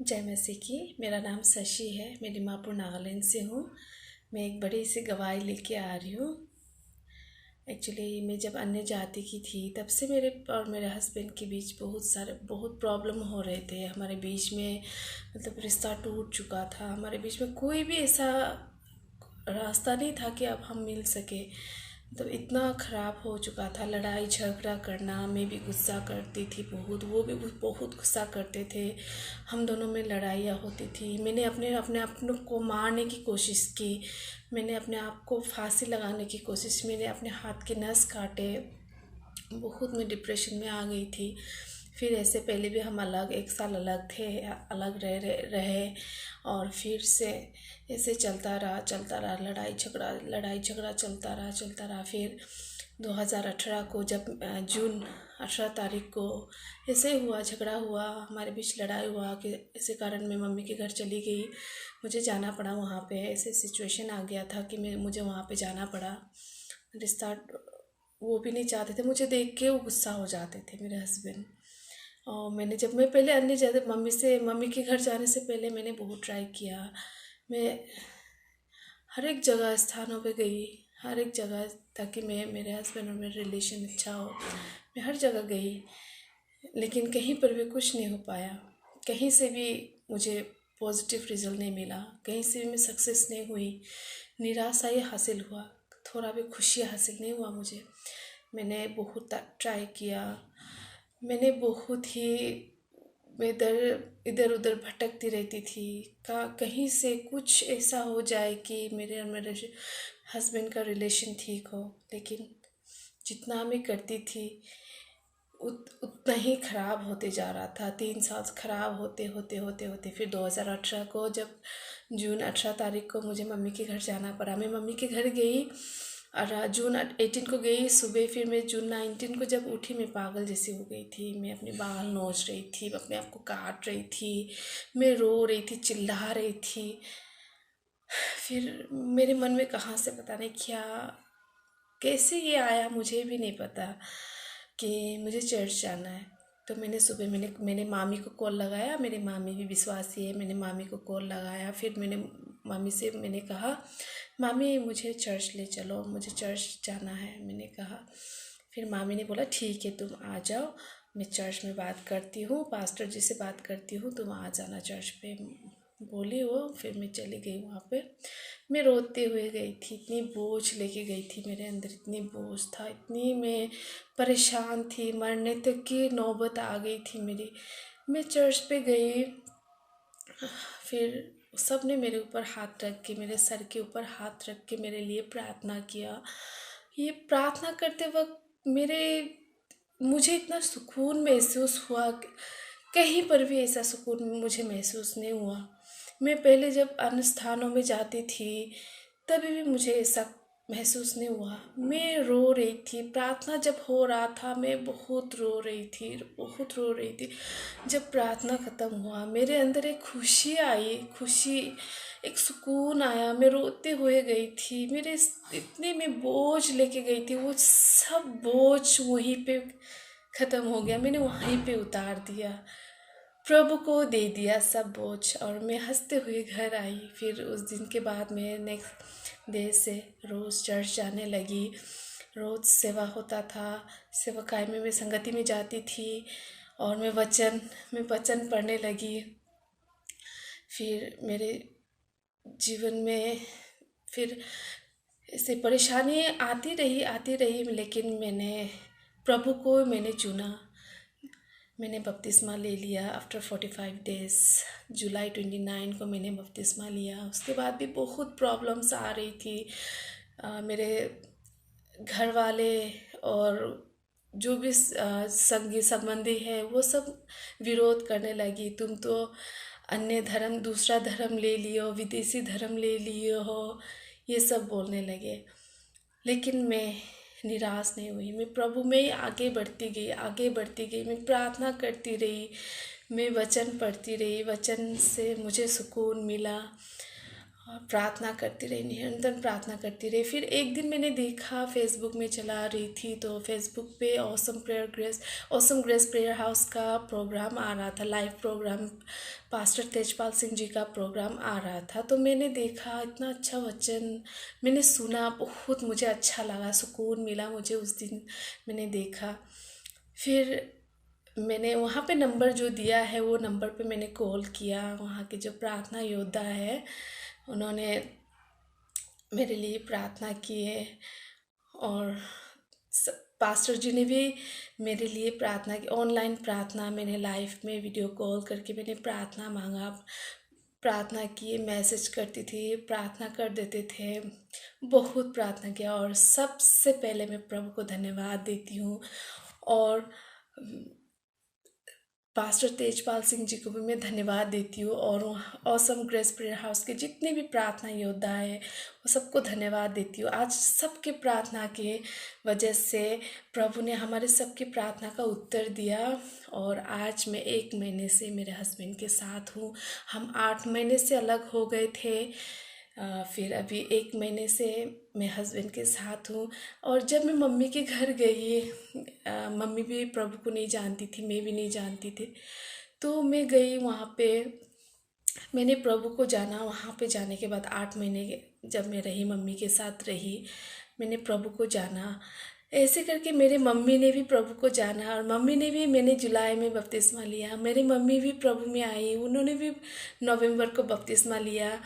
जय मसीह की। मेरा नाम शशि है। मैं दीमापुर नागालैंड से हूँ। मैं एक बड़ी सी गवाही लेके आ रही हूँ। एक्चुअली मैं जब अन्य जाति की थी तब से मेरे और मेरे हस्बैंड के बीच बहुत प्रॉब्लम हो रहे थे। हमारे बीच में मतलब रिश्ता टूट चुका था। हमारे बीच में कोई भी ऐसा रास्ता नहीं था कि अब हम मिल सके। मतलब इतना ख़राब हो चुका था। लड़ाई झगड़ा करना, मैं भी गुस्सा करती थी बहुत, वो भी बहुत गुस्सा करते थे। हम दोनों में लड़ाइयाँ होती थी। मैंने अपने अपने अपनों को मारने की कोशिश की। मैंने अपने आप को फांसी लगाने की कोशिश, मैंने अपने हाथ के नस काटे। बहुत मैं डिप्रेशन में आ गई थी। फिर ऐसे पहले भी हम अलग 1 साल अलग थे, अलग रहे और फिर से ऐसे चलता रहा, लड़ाई झगड़ा चलता रहा। फिर 2018 को जब जून 18 तारीख को ऐसे हुआ, झगड़ा हुआ, हमारे बीच लड़ाई हुआ कि इसी कारण मैं मम्मी के घर चली गई। मुझे जाना पड़ा वहाँ पे। ऐसे सिचुएशन आ गया था कि मुझे वहाँ पे जाना पड़ा। रिश्ता वो भी नहीं चाहते थे, मुझे देख के वो गुस्सा हो जाते थे मेरे हस्बैंड। और मैं पहले अन्य ज़्यादा मम्मी के घर जाने से पहले मैंने बहुत ट्राई किया। मैं हर एक जगह स्थानों पे गई, हर एक जगह, ताकि मैं मेरे हस्बैंड और मेरा रिलेशन अच्छा हो। मैं हर जगह गई, लेकिन कहीं पर भी कुछ नहीं हो पाया। कहीं से भी मुझे पॉजिटिव रिजल्ट नहीं मिला, कहीं से भी मैं सक्सेस नहीं हुई। निराशा ही हासिल हुआ, थोड़ा भी खुशी हासिल नहीं हुआ मुझे। मैंने बहुत ट्राई किया। मैंने बहुत ही इधर इधर उधर भटकती रहती थी। कहीं से कुछ ऐसा हो जाए कि मेरे और मेरे हस्बैंड का रिलेशन ठीक हो। लेकिन जितना मैं करती थी उतना ही ख़राब होते जा रहा था। 3 साल ख़राब होते फिर 2018 को जब जून 18 तारीख को मुझे मम्मी के घर जाना पड़ा। मैं मम्मी के घर गई और जून 18 को गई सुबह। फिर मैं जून 19 को जब उठी, मैं पागल जैसी हो गई थी। मैं अपने बाल नोच रही थी, अपने आप को काट रही थी, मैं रो रही थी, चिल्ला रही थी। फिर मेरे मन में कहाँ से पता नहीं क्या, कैसे ये आया मुझे भी नहीं पता कि मुझे चर्च जाना है। तो मैंने मामी को कॉल लगाया। मेरी मामी भी विश्वासी है। मैंने मामी को कॉल लगाया। फिर मामी से मैंने कहा, मामी मुझे चर्च ले चलो, मुझे चर्च जाना है, मैंने कहा। फिर मामी ने बोला ठीक है, तुम आ जाओ, मैं चर्च में बात करती हूँ, पास्टर जी से बात करती हूँ, तुम आ जाना चर्च पे, बोली वो। फिर मैं चली गई वहाँ पे। मैं रोते हुए गई थी, इतनी बोझ लेके गई थी मेरे अंदर, इतनी बोझ था, इतनी मैं परेशान थी, मरने तक की नौबत आ गई थी मेरी। मैं चर्च पे गई। फिर सब ने मेरे ऊपर हाथ रख के, मेरे सर के ऊपर हाथ रख के मेरे लिए प्रार्थना किया। ये प्रार्थना करते वक्त मुझे इतना सुकून महसूस हुआ कि कहीं पर भी ऐसा सुकून मुझे महसूस नहीं हुआ। मैं पहले जब अन्य स्थानों में जाती थी तभी भी मुझे ऐसा महसूस नहीं हुआ। मैं रो रही थी, प्रार्थना जब हो रहा था मैं बहुत रो रही थी, बहुत रो रही थी। जब प्रार्थना ख़त्म हुआ मेरे अंदर एक खुशी आई, एक सुकून आया। मैं रोते हुए गई थी। इतने में बोझ लेके गई थी, वो सब बोझ वहीं पे ख़त्म हो गया। मैंने वहीं पे उतार दिया, प्रभु को दे दिया सब बोझ, और मैं हंसते हुए घर आई। फिर उस दिन के बाद मैं नेक्स्ट डे से रोज़ चर्च जाने लगी। रोज़ सेवा होता था, सेवकाई में मैं संगति में जाती थी, और मैं वचन पढ़ने लगी। फिर मेरे जीवन में फिर ऐसे परेशानी आती रही, लेकिन प्रभु को मैंने चुना। मैंने बपतिस्मा ले लिया आफ्टर 45 डेज़। जुलाई 29 को मैंने बपतिस्मा लिया। उसके बाद भी बहुत प्रॉब्लम्स आ रही थी। मेरे घर वाले और जो भी संगी संबंधी है वो सब विरोध करने लगी। तुम तो अन्य धर्म, दूसरा धर्म ले लियो, विदेशी धर्म ले लियो हो, ये सब बोलने लगे। लेकिन मैं निराश नहीं हुई। मैं प्रभु में ही आगे बढ़ती गई। मैं प्रार्थना करती रही, मैं वचन पढ़ती रही, वचन से मुझे सुकून मिला। और प्रार्थना करती रही, निरंतर प्रार्थना करती रही। फिर एक दिन मैंने देखा, फेसबुक में चला रही थी तो फेसबुक पे ऑसम ग्रेस प्रेयर हाउस का प्रोग्राम आ रहा था, live programme, pastor Tejpal Singh ji का प्रोग्राम आ रहा था। तो मैंने देखा, इतना अच्छा वचन मैंने सुना, बहुत मुझे अच्छा लगा, सुकून मिला मुझे उस दिन मैंने देखा। फिर मैंने वहाँ पे नंबर जो दिया है वो नंबर पे मैंने कॉल किया। वहाँ के जो प्रार्थना योद्धा है उन्होंने मेरे लिए प्रार्थना की है, और पास्टर जी ने भी मेरे लिए प्रार्थना की। ऑनलाइन प्रार्थना मैंने लाइव में वीडियो कॉल करके मैंने प्रार्थना मांगा, प्रार्थना की, मैसेज करती थी, प्रार्थना कर देते थे, बहुत प्रार्थना किया। और सबसे पहले मैं प्रभु को धन्यवाद देती हूँ, और पास्टर तेजपाल सिंह जी को भी मैं धन्यवाद देती हूँ, और ऑसम ग्रेस प्रेयर हाउस के जितने भी प्रार्थना योद्धा है वो सबको धन्यवाद देती हूँ। आज सबके प्रार्थना के वजह से प्रभु ने हमारे सबकी प्रार्थना का उत्तर दिया, और आज मैं 1 महीने से मेरे हस्बैंड के साथ हूँ। हम 8 महीने से अलग हो गए थे, फिर अभी 1 महीने से मैं हस्बैंड के साथ हूँ। और जब मैं मम्मी के घर गई, मम्मी भी प्रभु को नहीं जानती थी, मैं भी नहीं जानती थी, तो मैं गई वहाँ पे, मैंने प्रभु को जाना। वहाँ पे जाने के बाद 8 महीने जब मैं रही, मम्मी के साथ रही, मैंने प्रभु को जाना। ऐसे करके मेरे मम्मी ने भी प्रभु को जाना, और मम्मी ने भी, मैंने जुलाई में बपतिस्मा लिया, मेरी मम्मी भी प्रभु में आई, उन्होंने भी नवंबर को बपतिस्मा लिया।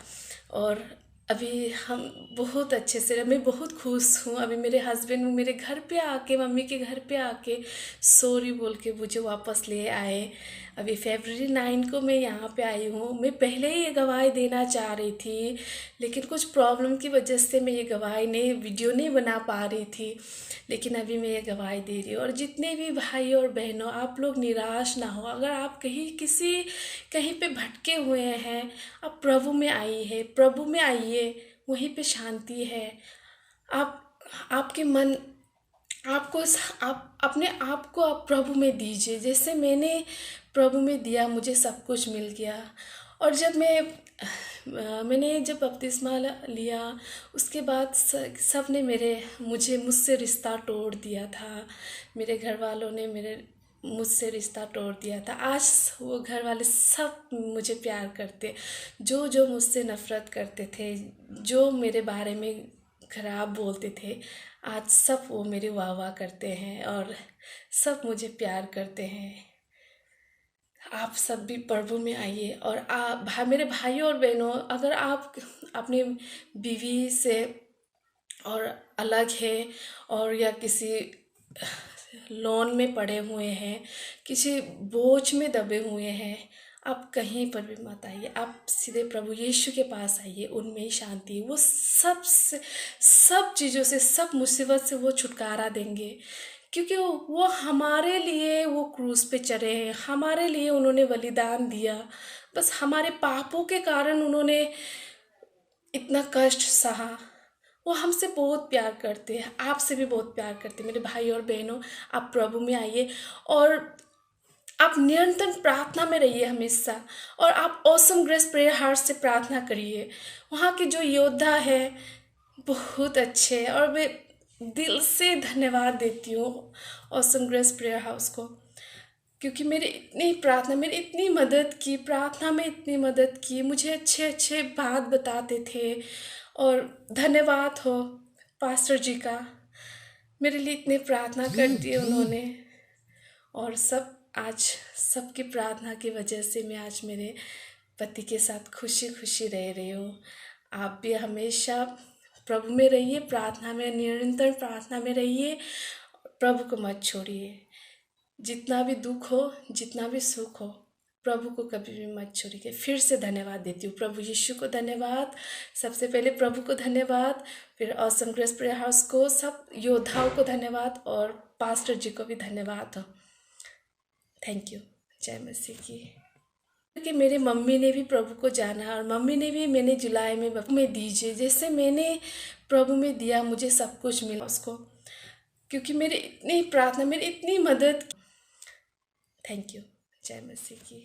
और अभी हम बहुत अच्छे से, मैं बहुत खुश हूँ। अभी मेरे हस्बैंड मेरे घर पे आके, मम्मी के घर पे आके सॉरी बोल के मुझे वापस ले आए। अभी फरवरी 9 को मैं यहाँ पे आई हूँ। मैं पहले ही ये गवाही देना चाह रही थी, लेकिन कुछ प्रॉब्लम की वजह से मैं ये गवाही नहीं, वीडियो नहीं बना पा रही थी, लेकिन अभी मैं ये गवाही दे रही हूँ। और जितने भी भाई और बहनों, आप लोग निराश ना हो। अगर आप कहीं पे भटके हुए हैं, आप प्रभु में आइए, प्रभु में आइए, वहीं पे शांति है। आप आपके मन आपको आप अपने आप को आप प्रभु में दीजिए, जैसे मैंने प्रभु में दिया, मुझे सब कुछ मिल गया। और जब मैंने जब बपतिस्मा लिया, उसके बाद सब ने मुझसे रिश्ता तोड़ दिया था। मेरे घर वालों ने मुझसे रिश्ता तोड़ दिया था। आज वो घर वाले सब मुझे प्यार करते, जो जो मुझसे नफ़रत करते थे, जो मेरे बारे में खराब बोलते थे, आज सब वो मेरी वाह वाह करते हैं, और सब मुझे प्यार करते हैं। आप सब भी प्रभु में आइए। और मेरे भाइयों और बहनों, अगर आप अपनी बीवी से और अलग है, और या किसी लोन में पड़े हुए हैं, किसी बोझ में दबे हुए हैं, आप कहीं पर भी मत आइए, आप सीधे प्रभु यीशु के पास आइए। उनमें ही शांति है। वो सब चीज़ों से, सब मुसीबत से वो छुटकारा देंगे, क्योंकि वो हमारे लिए वो क्रूस पे चढ़े हैं, हमारे लिए उन्होंने बलिदान दिया। बस हमारे पापों के कारण उन्होंने इतना कष्ट सहा। वो हमसे बहुत प्यार करते हैं, आपसे भी बहुत प्यार करते हैं। मेरे भाई और बहनों, आप प्रभु में आइए, और आप निरंतर प्रार्थना में रहिए हमेशा। और आप ऑसम ग्रेस प्रेयर हाउस से प्रार्थना करिए। वहाँ के जो योद्धा है बहुत अच्छे हैं, और मैं दिल से धन्यवाद देती हूँ ऑसम ग्रेस प्रेयर हाउस को, क्योंकि मेरी इतनी मदद की, प्रार्थना में इतनी मदद की, मुझे अच्छे अच्छे बात बताते थे। और धन्यवाद हो पास्टर जी का, मेरे लिए इतनी प्रार्थना कर दी उन्होंने। और आज सबकी प्रार्थना की वजह से मैं आज मेरे पति के साथ खुशी खुशी रह रही हूँ। आप भी हमेशा प्रभु में रहिए, प्रार्थना में, निरंतर प्रार्थना में रहिए, प्रभु को मत छोड़िए। जितना भी दुख हो, जितना भी सुख हो, प्रभु को कभी भी मत छोड़िए। फिर से धन्यवाद देती हूँ, प्रभु यीशु को धन्यवाद, सबसे पहले प्रभु को धन्यवाद, फिर ऑसम ग्रेस प्रेयर हाउस को, सब योद्धाओं को धन्यवाद, और पास्टर जी को भी धन्यवाद। Thank you. जय मसीह की। कि मेरे मम्मी ने भी प्रभु को जाना, और मम्मी ने भी, मैंने जुलाई में दीजिए, जैसे मैंने प्रभु में दिया, मुझे सब कुछ मिला उसको, क्योंकि मेरी इतनी प्रार्थना, मेरी इतनी मदद। Thank you. जय मसीह की।